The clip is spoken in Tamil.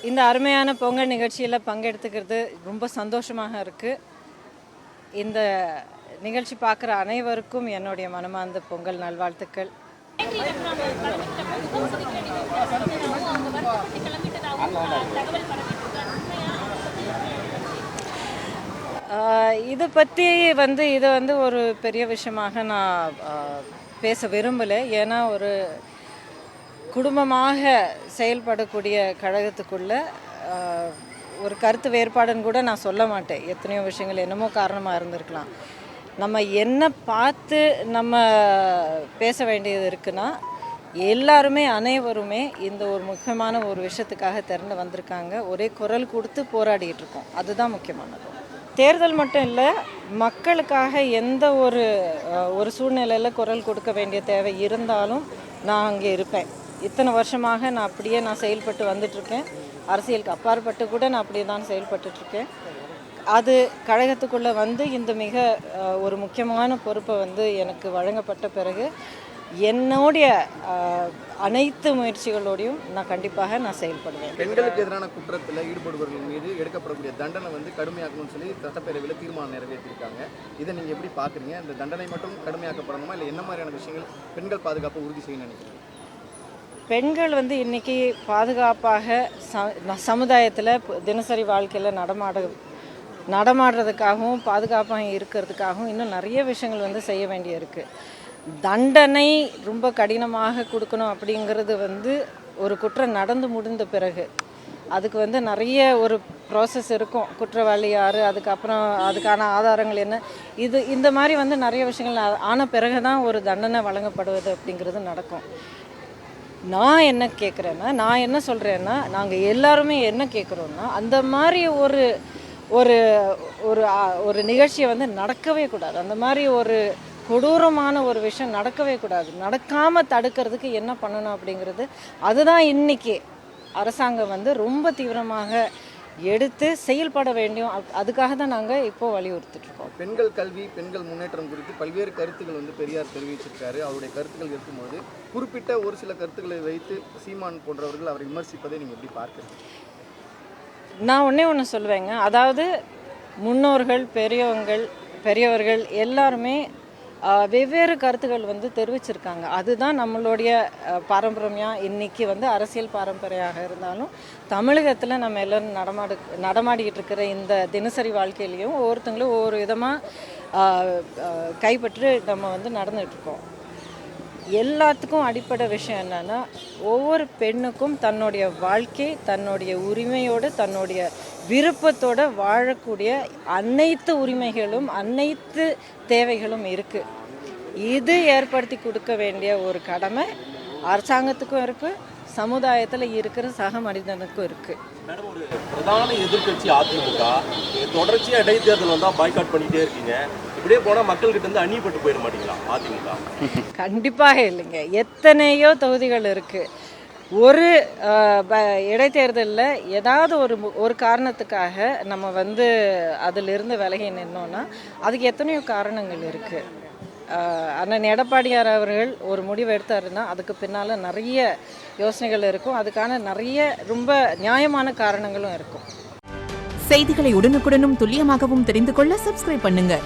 இந்த அருமையான பொங்கல் நிகழ்ச்சியில் பங்கெடுத்துக்கிறது ரொம்ப சந்தோஷமாக இருக்குது. இந்த நிகழ்ச்சி பார்க்குற அனைவருக்கும் என்னுடைய மனமார்ந்த பொங்கல் நல்வாழ்த்துக்கள். இதை பற்றி இது ஒரு பெரிய விஷயமாக நான் பேச விரும்பலை. ஏன்னா ஒரு குடும்பமாக செயல்படக்கூடிய கழகத்துக்குள்ள ஒரு கருத்து வேறுபாடுன்னு கூட நான் சொல்ல மாட்டேன். எத்தனையோ விஷயங்கள் என்னமோ காரணமாக இருந்திருக்கலாம். நம்ம என்ன பார்த்து நம்ம பேச வேண்டியது இருக்குன்னா, எல்லாருமே அனைவருமே இந்த ஒரு முக்கியமான ஒரு விஷயத்துக்காக திறந்து வந்திருக்காங்க. ஒரே குரல் கொடுத்து போராடிட்டு இருக்கோம். அதுதான் முக்கியமானது. தேர்தல் மட்டும் இல்லை, மக்களுக்காக எந்த ஒரு சூழ்நிலையில் குரல் கொடுக்க வேண்டிய தேவை இருந்தாலும் நான் அங்கே இருப்பேன். இத்தனை வருஷமாக நான் அப்படியே செயல்பட்டு வந்துட்டுருக்கேன். அரசியலுக்கு அப்பாற்பட்டு கூட நான் அப்படியே தான் செயல்பட்டுருக்கேன். அது கழகத்துக்குள்ளே இந்த மிக ஒரு முக்கியமான பொறுப்பை எனக்கு வழங்கப்பட்ட பிறகு என்னுடைய அனைத்து முயற்சிகளோடையும் நான் கண்டிப்பாக செயல்படுவேன். பெண்களுக்கு எதிரான குற்றத்தில் ஈடுபடுபவர்கள் மீது எடுக்கப்படக்கூடிய தண்டனை கடுமையாக்கணும்னு சொல்லி சட்டப்பேரவையில் தீர்மானம் நிறைவேற்றியிருக்காங்க. இதை நீங்கள் எப்படி பார்க்குறீங்க? இந்த தண்டனை மட்டும் கடுமையாக்கப்படணுமா, இல்லை என்ன மாதிரியான விஷயங்கள் பெண்கள் பாதுகாப்பை உறுதி செய்யணும்னு நினைக்கிறீங்க? பெண்கள் இன்றைக்கி பாதுகாப்பாக சமுதாயத்தில் தினசரி வாழ்க்கையில் நடமாடுறதுக்காகவும் பாதுகாப்பாக இருக்கிறதுக்காகவும் இன்னும் நிறைய விஷயங்கள் செய்ய வேண்டியிருக்கு. தண்டனை ரொம்ப கடினமாக கொடுக்கணும் அப்படிங்கிறது ஒரு குற்றம் நடந்து முடிந்த பிறகு அதுக்கு நிறைய ஒரு ப்ராசஸ் இருக்கும். குற்றவாளி யார், அதுக்கப்புறம் அதுக்கான ஆதாரங்கள் என்ன, இந்த மாதிரி நிறைய விஷயங்கள் ஆன பிறகு தான் ஒரு தண்டனை வழங்கப்படுவது அப்படிங்கிறது நடக்கும். நான் என்ன கேட்குறேன்னா, நான் என்ன சொல்கிறேன்னா, நாங்கள் எல்லாருமே என்ன கேட்குறோன்னா, அந்த மாதிரி ஒரு ஒரு ஒரு நிகழ்ச்சியை நடக்கவே கூடாது. அந்த மாதிரி ஒரு கொடூரமான ஒரு விஷயம் நடக்கவே கூடாது. நடக்காமல் தடுக்கிறதுக்கு என்ன பண்ணணும் அப்படிங்கிறது அதுதான் இன்றைக்கி அரசாங்கம் ரொம்ப தீவிரமாக எடுத்து செயல்பட வேண்டும். அதுக்காக தான் நாங்கள் இப்போது வலியுறுத்திட்டுருக்கோம். பெண்கள் கல்வி, பெண்கள் முன்னேற்றம் குறித்து பல்வேறு கருத்துக்கள் பெரியார் தெரிவிச்சிருக்காரு. அவருடைய கருத்துக்கள் இருக்கும்போது குறிப்பிட்ட ஒரு சில கருத்துக்களை வைத்து சீமான் போன்றவர்கள் அவரை விமர்சிப்பதை நீங்கள் எப்படி பார்க்குறீங்க? நான் ஒன்று சொல்லுவேங்க. அதாவது முன்னோர்கள், பெரியவர்கள் எல்லாருமே வெவ்வேறு கருத்துக்கள் தெரிவிச்சிருக்காங்க. அதுதான் நம்மளுடைய பாரம்பரியமாக இன்றைக்கி அரசியல் பாரம்பரியமாக இருந்தாலும் தமிழகத்தில் நம்ம எல்லோரும் நடமாடிக்கிட்டு இருக்கிற இந்த தினசரி வாழ்க்கையிலையும் ஒவ்வொருத்தங்களும் ஒவ்வொரு விதமாக கைப்பற்றி நம்ம நடந்துகிட்ருக்கோம். எல்லாத்துக்கும் அடிப்படை விஷயம் என்னென்னா, ஒவ்வொரு பெண்ணுக்கும் தன்னுடைய வாழ்க்கை, தன்னுடைய உரிமையோடு, தன்னுடைய விருப்பத்தோடு வாழக்கூடிய அனைத்து உரிமைகளும் அனைத்து தேவைகளும் இருக்குது. இது ஏற்படுத்தி கொடுக்க வேண்டிய ஒரு கடமை அரசாங்கத்துக்கும் இருக்குது, சமுதாயத்தில் இருக்கிற சக மனிதனுக்கும் இருக்குது. மேடம், ஒரு பிரதான எதிர்கட்சி அதிமுக தொடர்ச்சியாக இடைத்தேர்தல் வந்தால் பாய்காட் பண்ணிகிட்டே இருக்கீங்க. இப்படியே போனால் மக்கள்கிட்ட அந்நியப்பட்டு போயிட மாட்டீங்களா அதிமுக? கண்டிப்பாக இல்லைங்க. எத்தனையோ தொகுதிகள் இருக்குது. ஒரு இடைத்தேர்தலில் ஏதாவது ஒரு காரணத்துக்காக நம்ம அதிலிருந்து விலகி நின்னோன்னா அதுக்கு எத்தனையோ காரணங்கள் இருக்குது. அண்ணன் எடப்பாடியார் அவர்கள் ஒரு முடிவு எடுத்தாருன்னா அதுக்கு பின்னால் நிறைய யோசனைகள் இருக்கும். அதுக்கான நிறைய ரொம்ப நியாயமான காரணங்களும் இருக்கும். செய்திகளை உடனுக்குடனும் துல்லியமாகவும் தெரிந்து கொள்ள சப்ஸ்கிரைப் பண்ணுங்க.